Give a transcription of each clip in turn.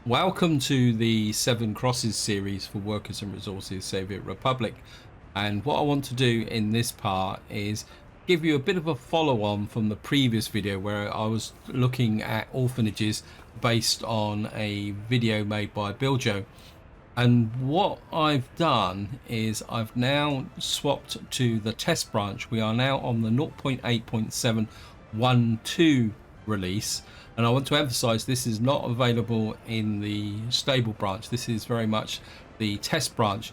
Welcome to the Seven Crosses series for Workers and Resources Soviet Republic. And what I want to do in this part is give you a bit of a follow on from the previous video where I was looking at orphanages based on a video made by Biljo. And what I've done is I've now swapped to the test branch. We are now on the 0.8.712 release. And I want to emphasize this is not available in the stable branch. This is very much the test branch.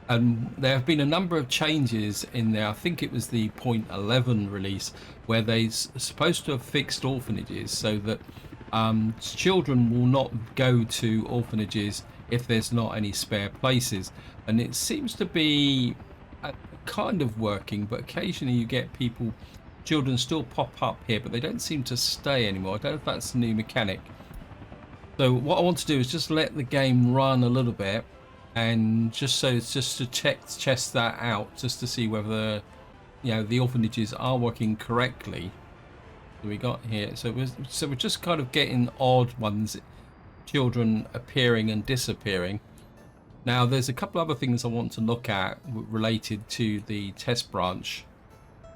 And there have been a number of changes in there. I think it was the 0.11 release where they're supposed to have fixed orphanages so that children will not go to orphanages if there's not any spare places. And it seems to be kind of working, but occasionally you get children still pop up here, but they don't seem to stay anymore. I don't know if that's a new mechanic. So what I want to do is just let the game run a little bit, and just to test that out, just to see whether the orphanages are working correctly. So we got here, so we're just kind of getting odd ones, children appearing and disappearing. Now there's a couple other things I want to look at related to the test branch.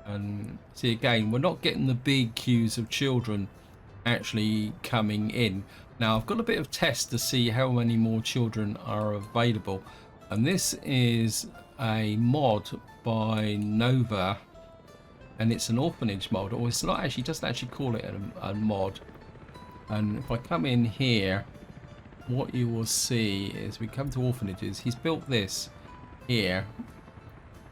And see, again, we're not getting the big queues of children actually coming in. Now I've got a bit of test to see how many more children are available, and this is a mod by Novu, and it's an orphanage mod, or it's not actually, doesn't actually call it a mod. And if I come in here, what you will see is we come to orphanages. He's built this here,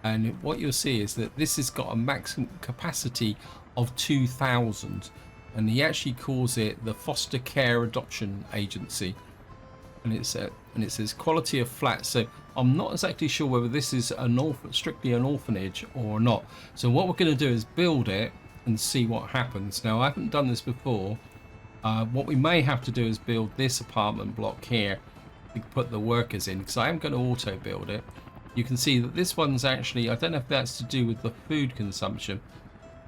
and what you'll see is that this has got a maximum capacity of 2,000, and he actually calls it the Foster Care Adoption Agency, and it says quality of flats. So I'm not exactly sure whether this is strictly an orphanage or not. So what we're going to do is build it and see what happens. Now I haven't done this before. What we may have to do is build this apartment block here to put the workers in, because I am going to auto build it. You can see that this one's actually, I don't know if that's to do with the food consumption,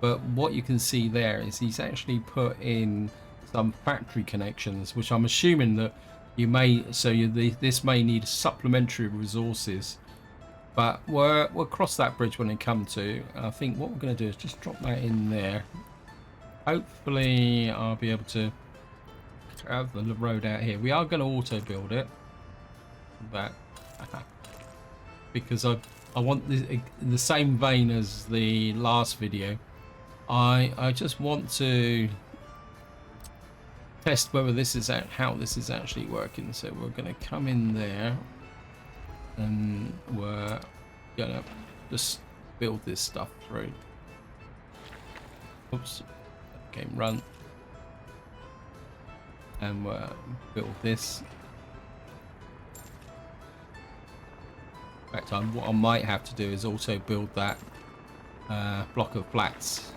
but what you can see there is he's actually put in some factory connections, which I'm assuming that this may need supplementary resources, but we'll cross that bridge when it comes to. I think what we're going to do is just drop that in there. Hopefully I'll be able to have the road out here. We are going to auto build it, but because I want this in the same vein as the last video. I just want to test whether this is how this is actually working. So we're going to come in there, and we're going to just build this stuff through. Oops, game run, and we'll build this. In fact, what I might have to do is also build that block of flats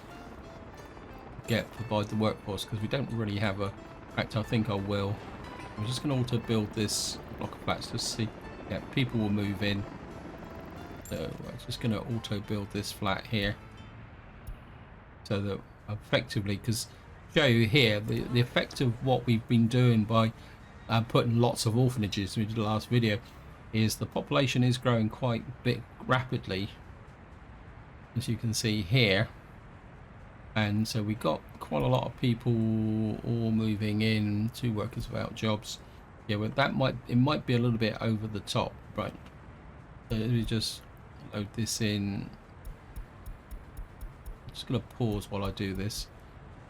to provide the workforce, because we don't really have a. In fact, I think I will. I'm just going to auto build this block of flats to see. Yeah, people will move in. So I'm just going to auto build this flat here, so that effectively, because show you here the effect of what we've been doing by putting lots of orphanages. We did the last video. Is the population is growing quite a bit rapidly, as you can see here, and so we got quite a lot of people all moving in. 2 workers without jobs. Yeah, well, it might be a little bit over the top, right? So let me just load this in. I'm just going to pause while I do this,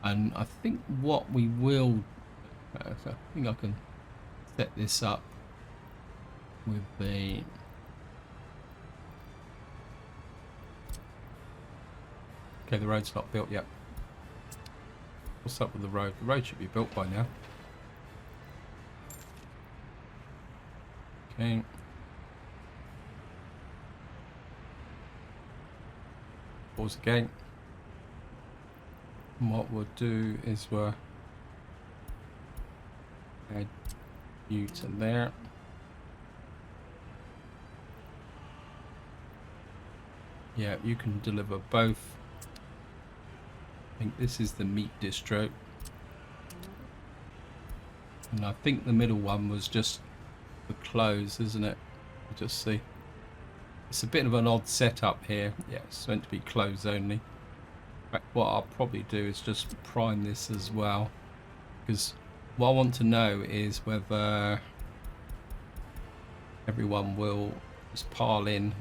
and I think what we will, I think I can set this up with the the road's not built yet. What's up with the road? The road should be built by now. Okay. Pause again. And what we'll do is we'll add you to there. Yeah, you can deliver both. I think this is the meat distro. And I think the middle one was just for close, isn't it? We'll just see. It's a bit of an odd setup here. Yeah, it's meant to be close only. In fact, what I'll probably do is just prime this as well, because what I want to know is whether everyone will just pile in.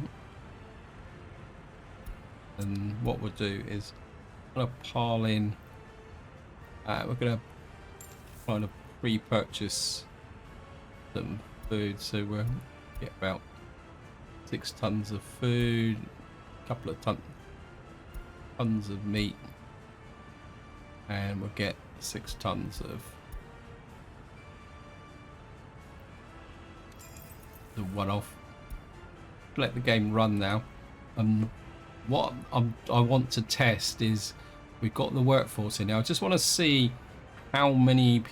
And what we'll do is I'm going to pile in. We're going to kind of pre-purchase some food, so we'll get about 6 tons of food, a couple of tons of meat, and we'll get 6 tons of the one-off. Let the game run now. What I want to test is we've got the workforce in now. I just want to see how many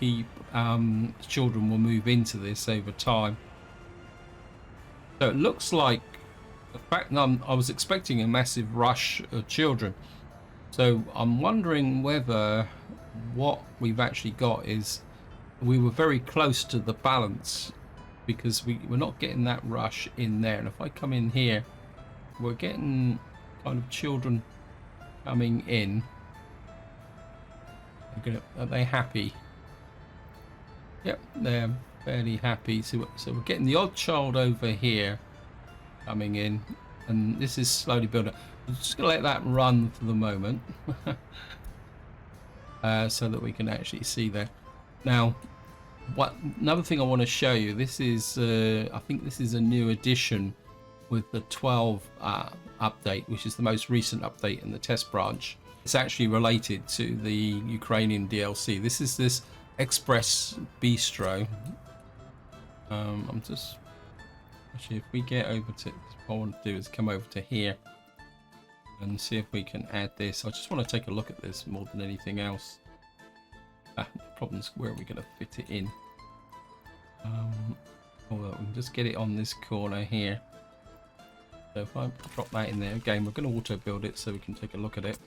children will move into this over time. So it looks like, the fact that I was expecting a massive rush of children. So I'm wondering whether what we've actually got is we were very close to the balance, because we're not getting that rush in there. And if I come in here, we're getting kind of children coming in. Are they happy? Yep, they're fairly happy. So we're getting the odd child over here coming in, and this is slowly building. I'm just gonna let that run for the moment, so that we can actually see that. Now, another thing I want to show you. This is, I think this is a new edition with the 12 update, which is the most recent update in the test branch. It's actually related to the Ukrainian DLC. This is this Express Bistro. I'm just actually, if we get over to, what I want to do is come over to here and see if we can add this. I just want to take a look at this more than anything else. The problem is, where are we going to fit it in? Although we can just get it on this corner here. So if I drop that in there, again, we're going to auto build it so we can take a look at it.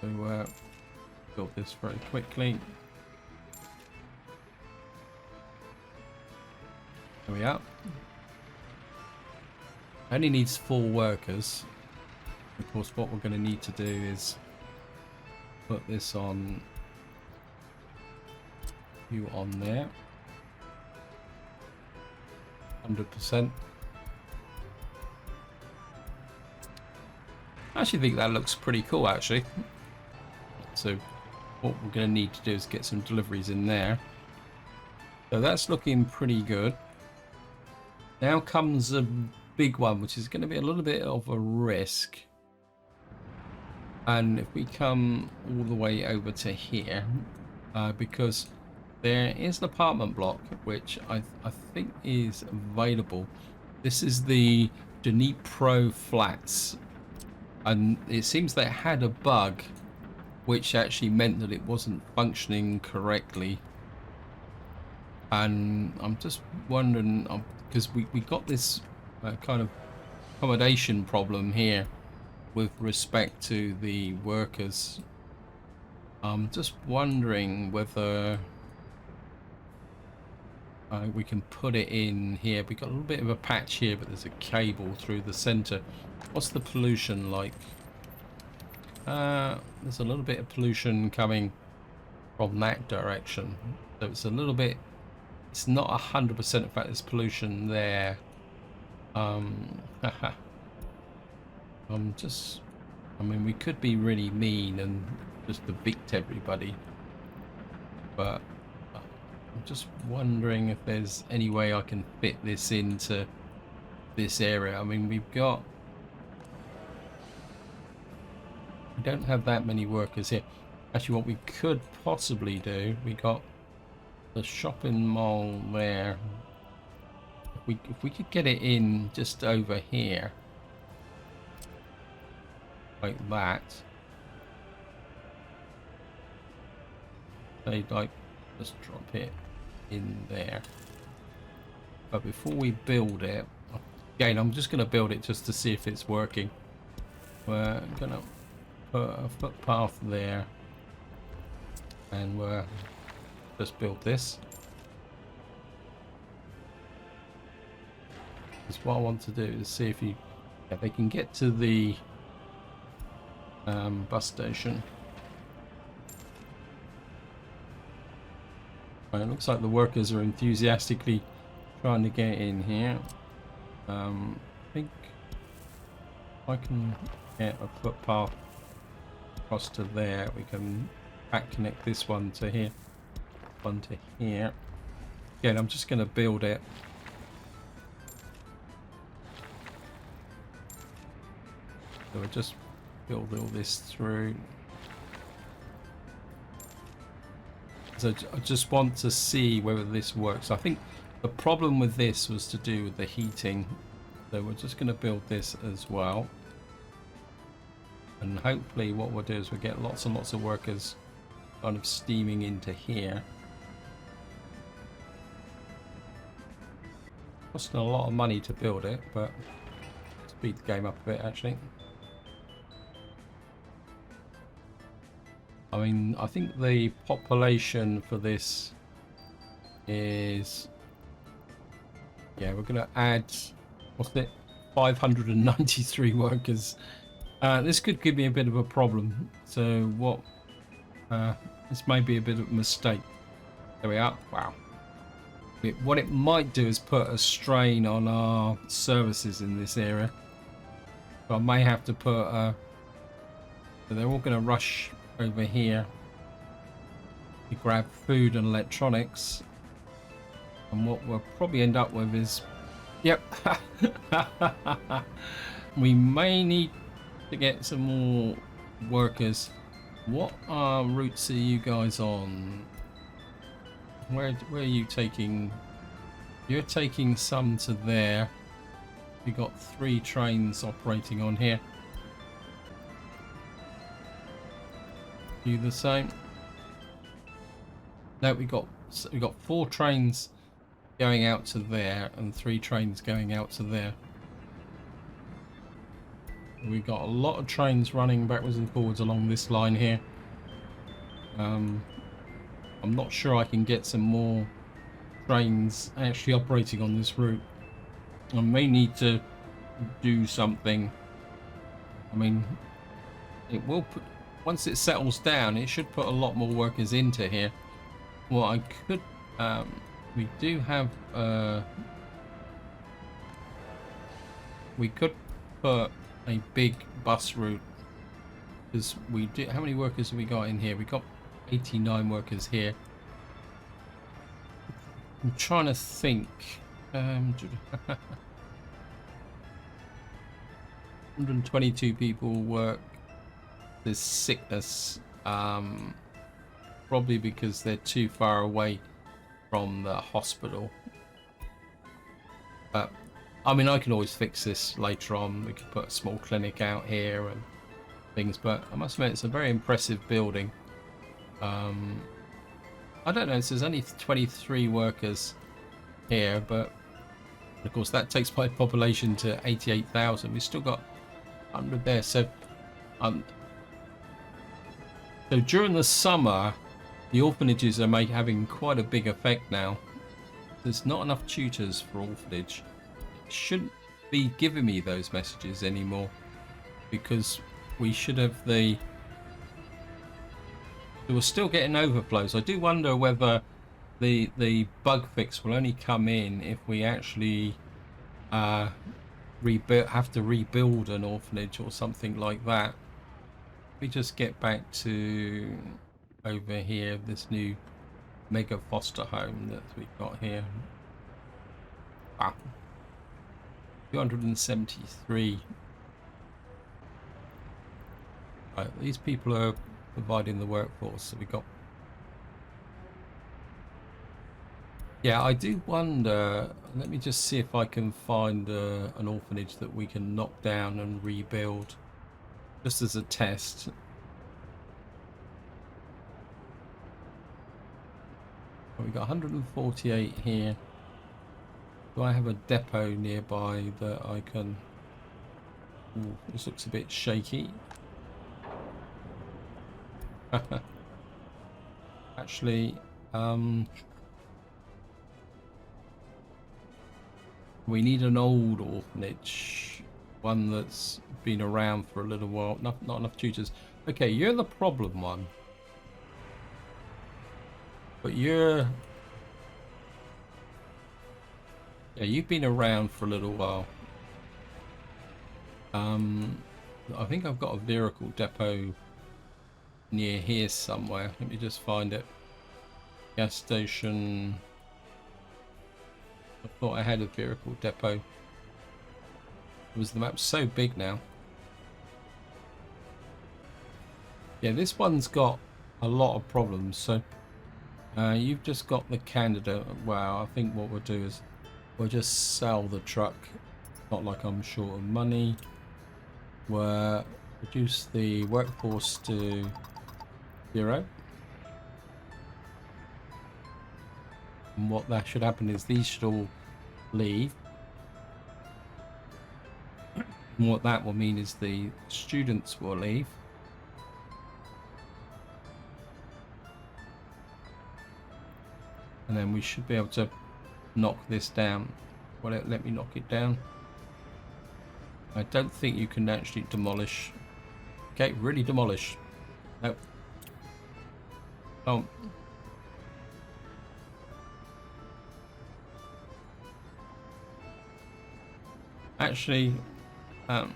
So build this very quickly. There we are. Only needs 4 workers. Of course, what we're going to need to do is put this on, you on there. 100%. I actually think that looks pretty cool, actually. So what we're going to need to do is get some deliveries in there. So that's looking pretty good. Now comes a big one, which is going to be a little bit of a risk. And if we come all the way over to here, because there is an apartment block which I think is available. This is the Dnipro Flats, and it seems they had a bug which actually meant that it wasn't functioning correctly. And I'm just wondering, because we got this kind of accommodation problem here with respect to the workers. I'm just wondering whether we can put it in here. We got a little bit of a patch here, but there's a cable through the center. What's the pollution like? There's a little bit of pollution coming from that direction, so it's a little bit, it's not 100%. In fact, there's pollution there. I'm just, I mean, we could be really mean and just evict everybody, but I'm just wondering if there's any way I can fit this into this area. I mean, we don't have that many workers here. Actually, what we could possibly do, we got the shopping mall there. If we could get it in just over here, like that. Say, like, just drop it in there. But before we build it, again, I'm just going to build it just to see if it's working. We're going to put a footpath there. and we'll just build this. Because what I want to do is see if they can get to the bus station. Right, it looks like the workers are enthusiastically trying to get in here. I think I can get a footpath across to there. We can back connect this one to here, one to here. Again, I'm just going to build it. So we'll just build all this through. So I just want to see whether this works. I think the problem with this was to do with the heating. So we're just going to build this as well. And hopefully what we'll do is we'll get lots and lots of workers kind of steaming into here. Costing a lot of money to build it, but speed the game up a bit actually. I mean, I think the population for this is, yeah, we're going to add, what's it, 593 workers. This could give me a bit of a problem. So what, this may be a bit of a mistake. There we are. Wow. What it might do is put a strain on our services in this area. So I may have to put, so they're all going to rush over here to grab food and electronics, and what we'll probably end up with is, yep, we may need to get some more workers. What routes are you guys on? Where are you taking? You're taking some to there. We got 3 trains operating on here. You the same? No, we got 4 trains going out to there and 3 trains going out to there. We got a lot of trains running backwards and forwards along this line here. I'm not sure I can get some more trains actually operating on this route. I may need to do something. I mean, it will put, once it settles down, it should put a lot more workers into here. Well, I could, we do have, we could put a big bus route, because we do, how many workers have we got in here? We got 89 workers here. I'm trying to think. 122 people work. There's sickness, probably because they're too far away from the hospital. But I mean, I can always fix this later on. We could put a small clinic out here and things, but I must admit it's a very impressive building. I don't know, there's only 23 workers here, but of course that takes my population to 88,000. We've still got 100 there, so so during the summer, the orphanages are having quite a big effect now. There's not enough tutors for orphanage. It shouldn't be giving me those messages anymore, because we should have the... We're still getting overflows. I do wonder whether the bug fix will only come in if we actually have to rebuild an orphanage or something like that. We just get back to over here, this new mega foster home that we've got here. Wow, 273. Right, these people are providing the workforce, so we got... Yeah, I do wonder, let me just see if I can find an orphanage that we can knock down and rebuild, just as a test. We got 148 here. Do I have a depot nearby that I can... Ooh, this looks a bit shaky. Actually, we need an old orphanage, one that's been around for a little while. Not enough tutors. Okay, you're the problem one, but yeah, you've been around for a little while. I think I've got a vehicle depot near here somewhere. Let me just find it. Gas station. I thought I had a vehicle depot. The map's so big now. Yeah, this one's got a lot of problems. So you've just got the candidate. Wow, I think what we'll do is we'll just sell the truck. Not like I'm short of money. We'll reduce the workforce to 0. And what that should happen is these should all leave. And what that will mean is the students will leave. And then we should be able to knock this down. Well, let me knock it down. I don't think you can actually demolish. Okay, really demolish. Nope. Oh. Actually, no,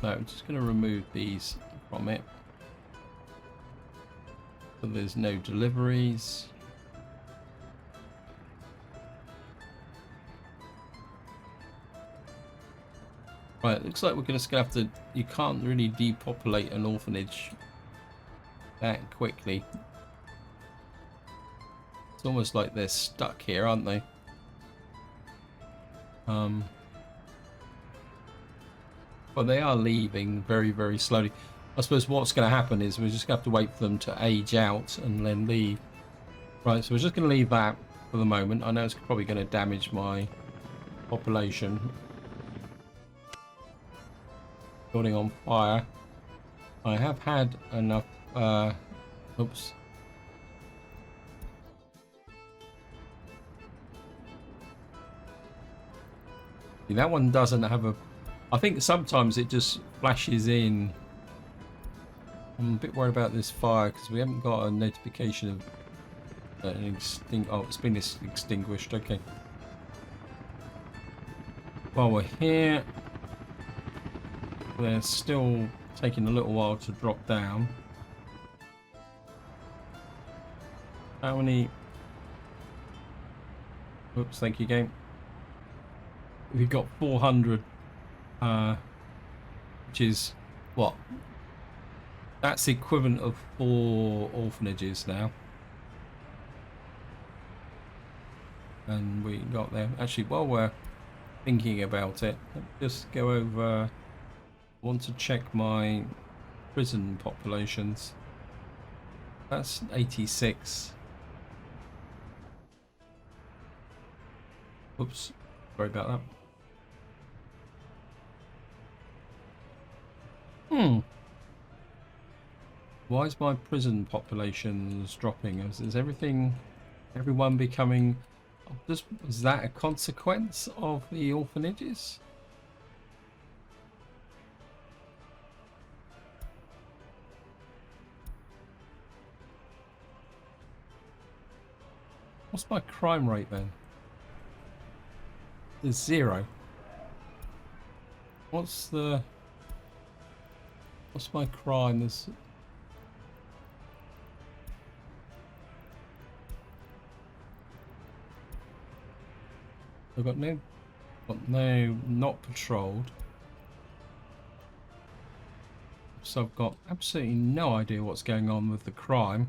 I'm just going to remove these from it. So there's no deliveries. Right, it looks like we're just going to have to... You can't really depopulate an orphanage that quickly. It's almost like they're stuck here, aren't they? But they are leaving very, very slowly. I suppose what's going to happen is we're just going to have to wait for them to age out and then leave. Right, so we're just going to leave that for the moment. I know it's probably going to damage my population. Building on fire. I have had enough... oops. See, that one doesn't have a... I think sometimes it just flashes in. I'm a bit worried about this fire because we haven't got a notification of an oh, it's been extinguished. Okay. While we're here, they're still taking a little while to drop down. How many... Oops, thank you, game. We've got 400, which is what? That's the equivalent of 4 orphanages now. And we got them. Actually, while we're thinking about it, let's just go over. I want to check my prison populations. That's 86. Oops, sorry about that. Why is my prison populations dropping? Is everyone becoming... is that a consequence of the orphanages? What's my crime rate then? It's 0. What's my crime? There's... I've got no, not patrolled. So I've got absolutely no idea what's going on with the crime.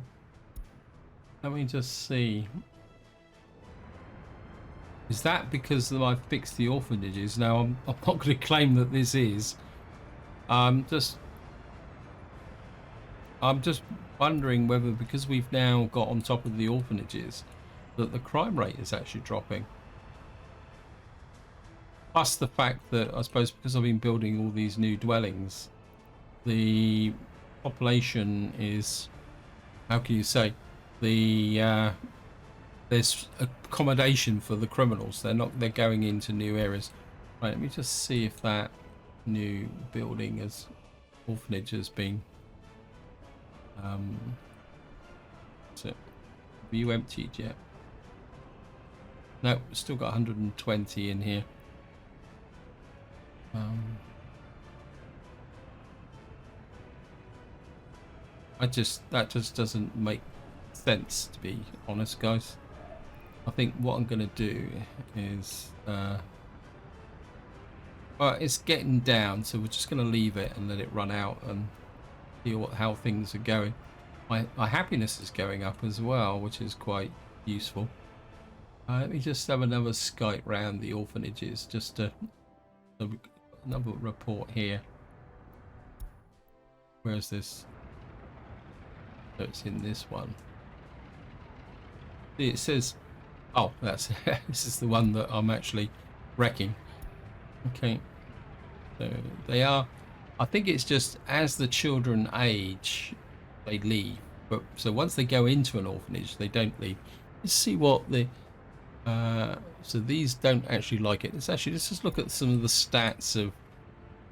Let me just see. Is that because I fixed the orphanages? Now I'm not going to claim that this is. I'm just wondering whether because we've now got on top of the orphanages that the crime rate is actually dropping. Plus the fact that I suppose because I've been building all these new dwellings, the population is, how can you say, the there's accommodation for the criminals. They're going into new areas. Right, let me just see if that new building as orphanage has been so have you emptied yet? No, still got 120 in here. That just doesn't make sense, to be honest, guys. I think what I'm gonna do is well, it's getting down, so we're just gonna leave it and let it run out and see how things are going. My happiness is going up as well, which is quite useful. Let me just have another skype round the orphanages, just to another report here. Where's this? So it's in this one. See, it says, oh, that's this is the one that I'm actually wrecking. Okay, so they are. I think it's just as the children age, they leave. But so once they go into an orphanage, they don't leave. Let's see what the so these don't actually like it. Let's just look at some of the stats of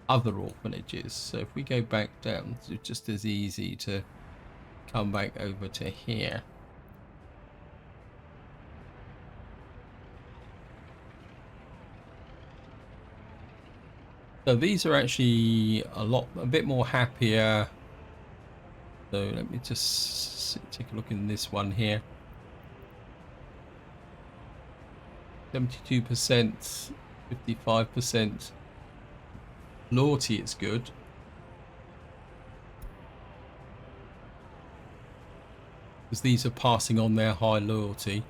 other orphanages. So if we go back down, it's just as easy to come back over to here. So these are actually a bit more happier. So let me just take a look in this one here. 72%, 55%. Loyalty is good. Because these are passing on their high loyalty.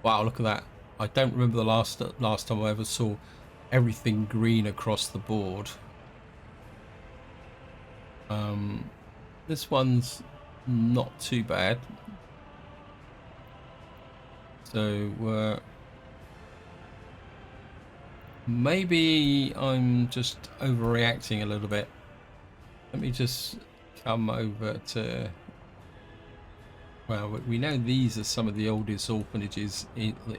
Wow, look at that. I don't remember the last time I ever saw everything green across the board. This one's not too bad. So maybe I'm just overreacting a little bit. Let me just come over to, well, we know these are some of the oldest orphanages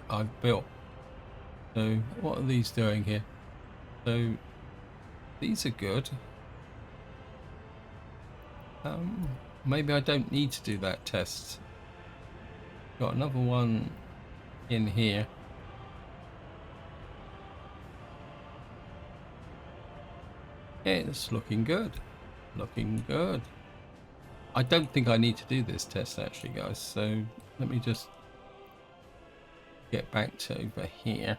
I've built. So what are these doing here? So these are good. Maybe I don't need to do that test. Got another one in here. It's looking good. Looking good. I don't think I need to do this test actually, guys. So let me just get back to over here.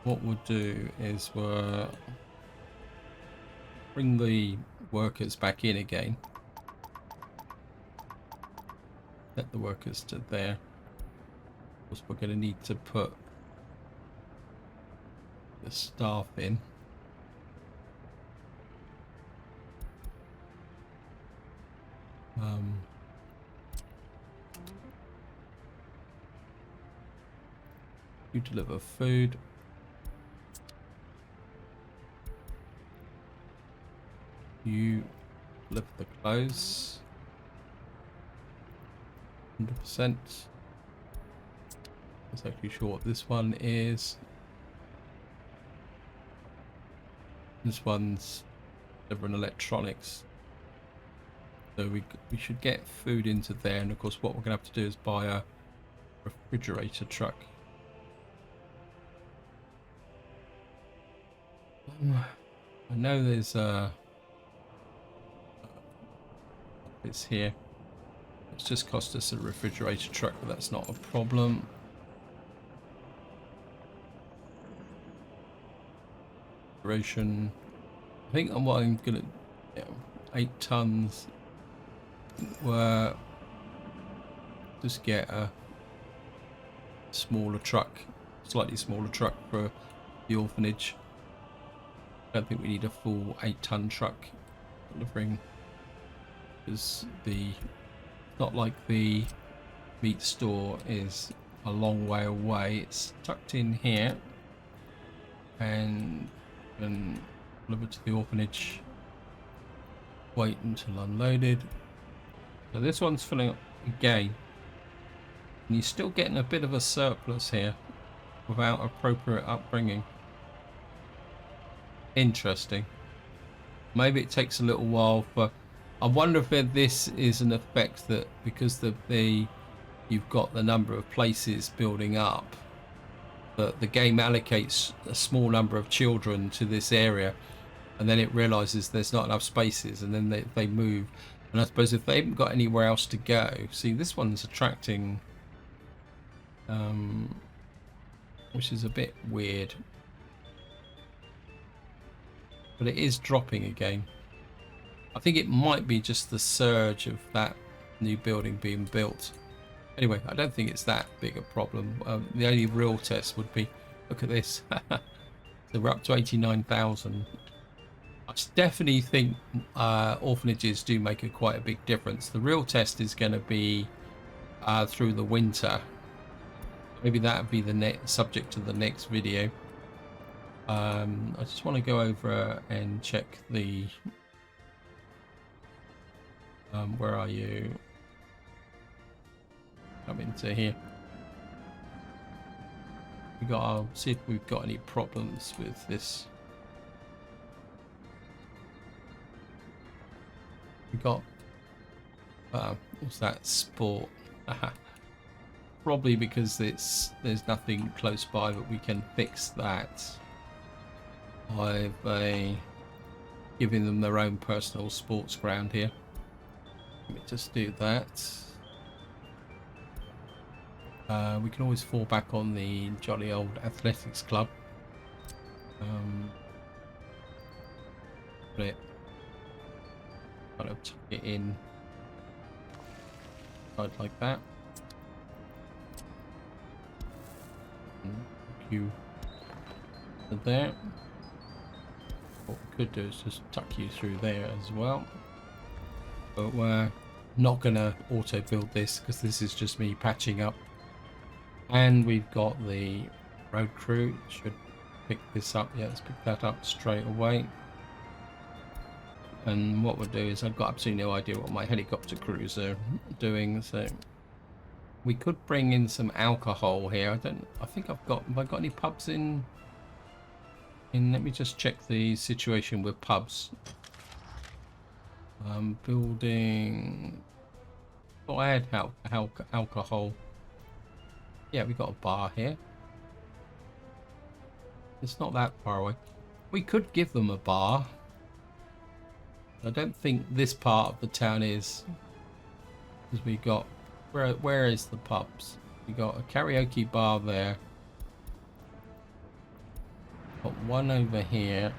What we'll do is we'll bring the workers back in again. Set the workers to there. Of course, we're going to need to put the staff in. You deliver food. You deliver the clothes. 100%. That's actually sure what this one is. This one's delivering electronics. So we should get food into there, and of course what we're going to have to do is buy a refrigerator truck. I know there's it's here. It's just cost us a refrigerator truck, but that's not a problem. I think what I'm gonna, 8 tons. Were just get a smaller truck, slightly smaller truck for the orphanage. I don't think we need a full 8-ton truck delivering, because not like the meat store is a long way away. It's tucked in here and delivered to the orphanage Wait until unloaded. So this one's filling up again. And you're still getting a bit of a surplus here without appropriate upbringing. Interesting. Maybe it takes a little while for... I wonder if this is an effect that because you've got the number of places building up, that the game allocates a small number of children to this area, and then it realizes there's not enough spaces, and then they move. And I suppose if they haven't got anywhere else to go, see, this one's attracting, which is a bit weird, but it is dropping again. I think it might be just the surge of that new building being built. Anyway, I don't think it's that big a problem. The only real test would be, look at this. So we're up to 89,000. I definitely think orphanages do make quite a big difference. The real test is going to be through the winter. Maybe that would be the subject of the next video. I just want to go over and check the... where are you? Come into here. I'll see if we've got any problems with this. We got what's that? Sport. Probably because there's nothing close by, but we can fix that by giving them their own personal sports ground here. Let me just do that. We can always fall back on the jolly old athletics club. Put it, kind of tuck it in like that. You there. What we could do is just tuck you through there as well. But we're not going to auto build this because this is just me patching up. And we've got the road crew. Should pick this up. Yeah, let's pick that up straight away. And what we'll do is I've got absolutely no idea what my helicopter crews are doing. So we could bring in some alcohol here. I think have I got any pubs in? Let me just check the situation with pubs. Building. Oh, I had alcohol. Yeah, we got a bar here. It's not that far away. We could give them a bar. I don't think this part of the town is, because we got where is the pubs? We got a karaoke bar there. Got one over here.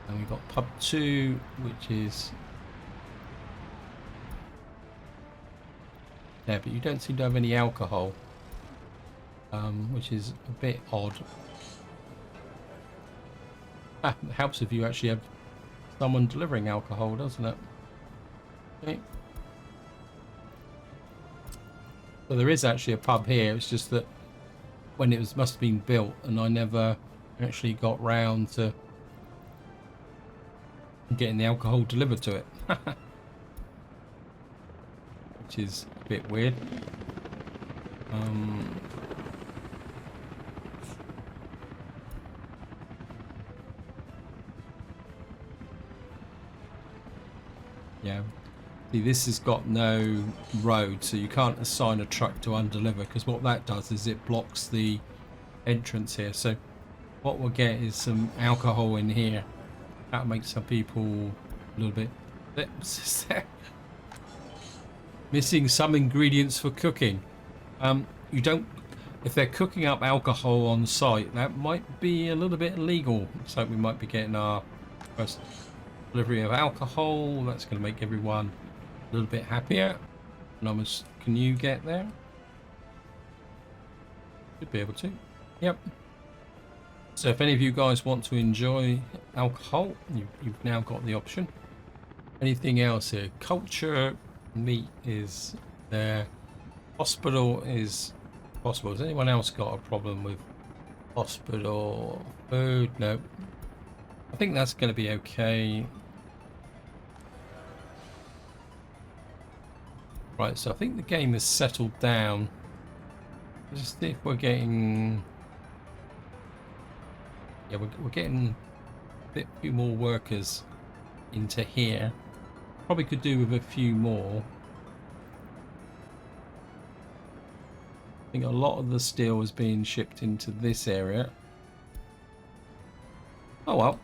And we got pub 2, which is there, but you don't seem to have any alcohol, which is a bit odd. It helps if you actually have someone delivering alcohol, doesn't it? Okay. So there is actually a pub here. It's just that when it must have been built, and I never actually got round to getting the alcohol delivered to it. Which is a bit weird. Yeah. See, this has got no road, so you can't assign a truck to undeliver, because what that does is it blocks the entrance here. So what we'll get is some alcohol in here. That'll make some people a little bit missing some ingredients for cooking. You don't, if they're cooking up alcohol on site, that might be a little bit illegal. So we might be getting our first delivery of alcohol. That's going to make everyone a little bit happier. Anonymous, can you get there? Should be able to. Yep. So if any of you guys want to enjoy alcohol, you've now got the option. Anything else here? Culture, meat is there. Hospital is possible. Has anyone else got a problem with hospital food? No. I think that's going to be okay. Right, so I think the game has settled down. Let's just see if we're getting... Yeah, we're getting a few more workers into here. Probably could do with a few more. I think a lot of the steel is being shipped into this area. Oh well.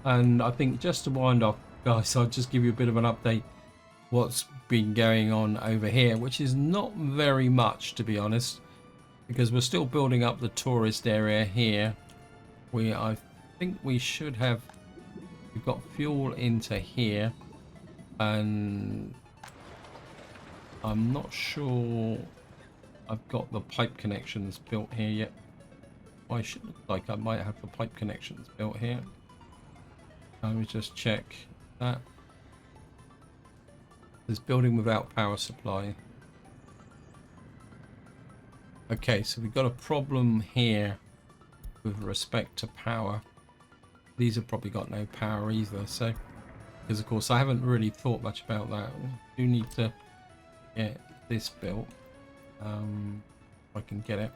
And I think just to wind off, guys, I'll just give you a bit of an update what's been going on over here, which is not very much, to be honest, because we're still building up the tourist area here. I think we should have... We've got fuel into here, and I'm not sure I've got the pipe connections built here yet. I should look like I might have the pipe connections built here. Let me just check that. There's building without power supply. Okay, so we've got a problem here with respect to power. These have probably got no power either, so because of course I haven't really thought much about that. We do need to get this built. If I can get it.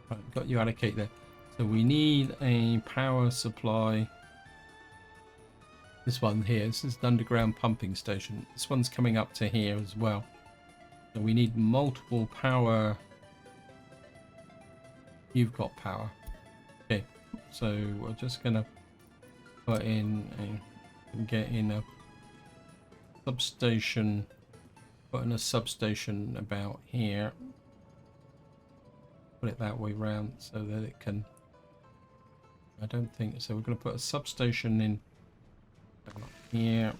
Right, got you allocated there. So we need a power supply. This one here, this is an underground pumping station. This one's coming up to here as well. So we need multiple power. You've got power. Okay, so we're just gonna put in get in a substation. Put in a substation about here. Put it that way round so that it can... I don't think so. We're going to put a substation in here.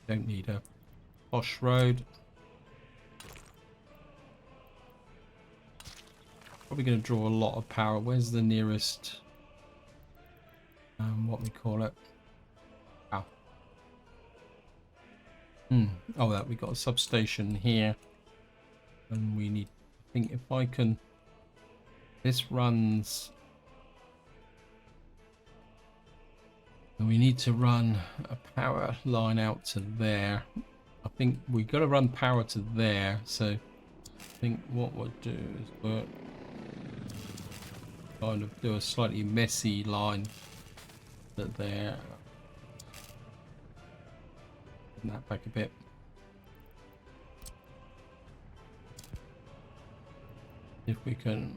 Don't need a posh road. Probably going to draw a lot of power. Where's the nearest what we call it? Oh, that we got a substation here, and we need... I think if I can... This runs... And we need to run a power line out to there. I think we got to run power to there, so I think what we'll do is we'll kind of do a slightly messy line to there. Bring that back a bit. If we can...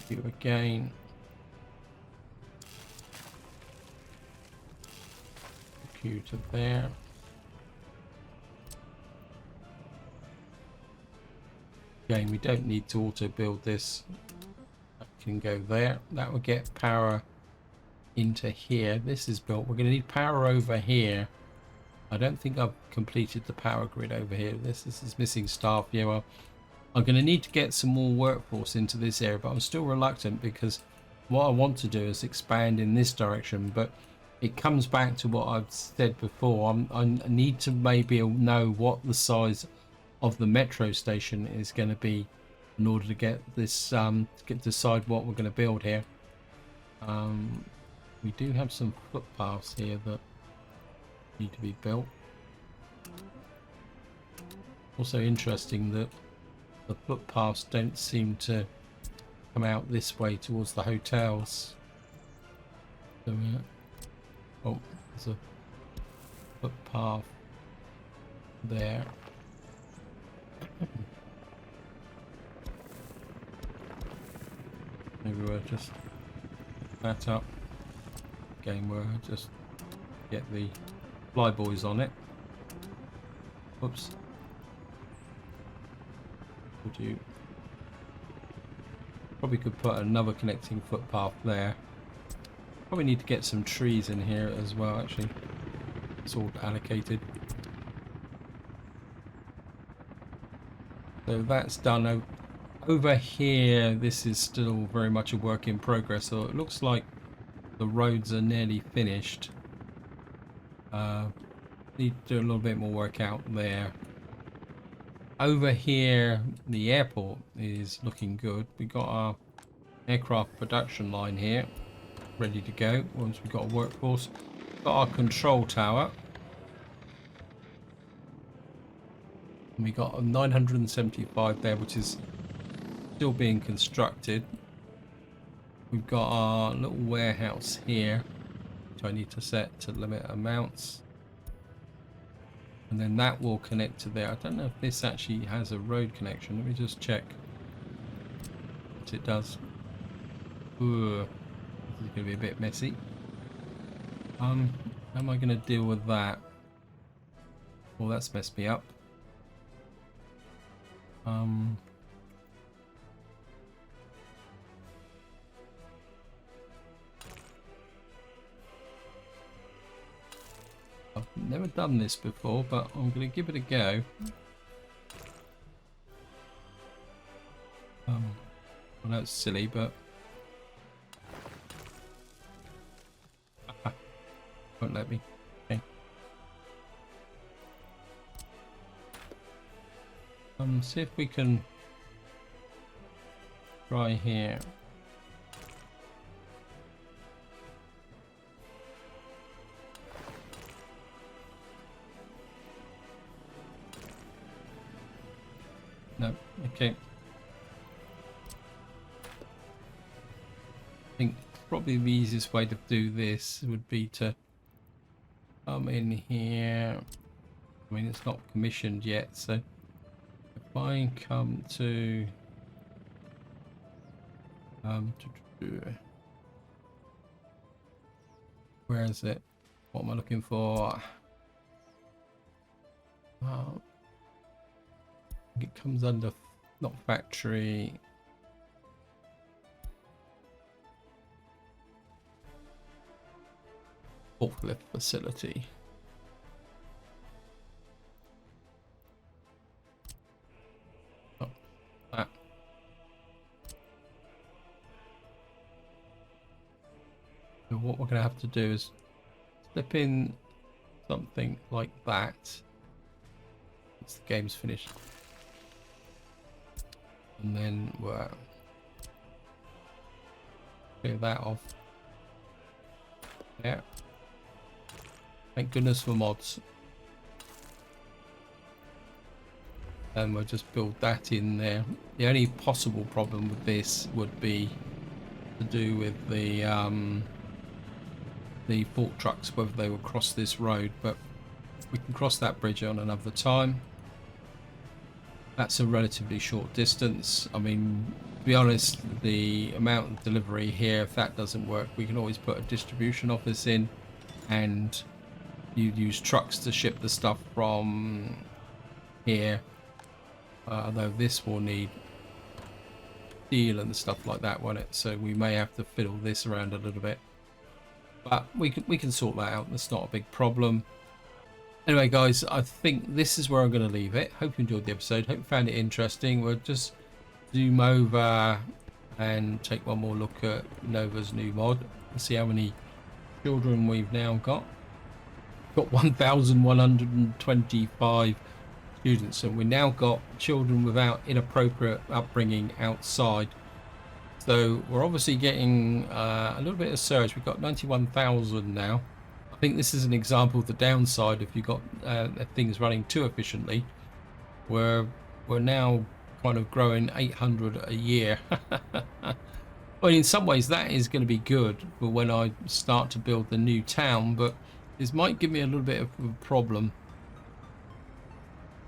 do again. Q to there. Again, we don't need to auto build this. That can go there. That will get power into here. This is built. We're going to need power over here. I don't think I've completed the power grid over here. This is missing staff. Yeah, well, I'm going to need to get some more workforce into this area, but I'm still reluctant because what I want to do is expand in this direction, but it comes back to what I've said before. I need to maybe know what the size of the metro station is going to be in order to get this, decide what we're going to build here. We do have some footpaths here that need to be built. Also interesting that the footpaths don't seem to come out this way towards the hotels. So, oh, there's a footpath there. Maybe we'll just that up. Again, we'll just get the flyboys on it. Oops. Would you probably could put another connecting footpath there. Probably need to get some trees in here as well, actually. It's all allocated. So that's done. Over here, this is still very much a work in progress. So it looks like the roads are nearly finished. Need to do a little bit more work out there. Over here, the airport is looking good. We got our aircraft production line here ready to go once we've got a workforce. Got our control tower. And we got a 975 there, which is still being constructed. We've got our little warehouse here, which I need to set to limit amounts. And then that will connect to there. I don't know if this actually has a road connection. Let me just check. Yes, it does. Ooh, this is going to be a bit messy. How am I going to deal with that? Well, that's messed me up. I've never done this before, but I'm going to give it a go. I know it's silly, but won't let me. Okay. See if we can try here. No, okay. I think probably the easiest way to do this would be to come in here. I mean, it's not commissioned yet, so if I come to where is it? What am I looking for? It comes under not factory. Forklift facility. Oh, that. So what we're going to have to do is slip in something like that. Once the game's finished. And then we'll clear that off. Yeah. Thank goodness for mods. And we'll just build that in there. The only possible problem with this would be to do with the fork trucks, whether they will cross this road, but we can cross that bridge on another time. That's a relatively short distance. I mean, to be honest, the amount of delivery here, if that doesn't work, we can always put a distribution office in and you use trucks to ship the stuff from here. Although this will need steel and stuff like that, won't it? So we may have to fiddle this around a little bit. But we can sort that out. That's not a big problem. Anyway, guys, I think this is where I'm going to leave it. Hope you enjoyed the episode. Hope you found it interesting. We'll just zoom over and take one more look at Novu's new mod and see how many children we've now got. Got 1,125 students, and we now got children without inappropriate upbringing outside. So we're obviously getting a little bit of surge. We've got 91,000 now. I think this is an example of the downside if you've got things running too efficiently. We're now kind of growing 800 a year. Well, in some ways that is going to be good for when I start to build the new town, but this might give me a little bit of a problem.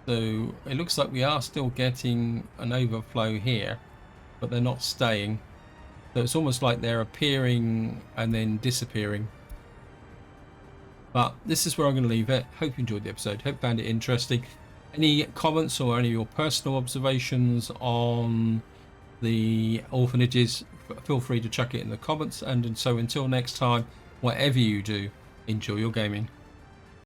So it looks like we are still getting an overflow here, but they're not staying. So it's almost like they're appearing and then disappearing. But this is where I'm going to leave it. Hope you enjoyed the episode. Hope you found it interesting. Any comments or any of your personal observations on the orphanages, feel free to chuck it in the comments. And so until next time, whatever you do, enjoy your gaming.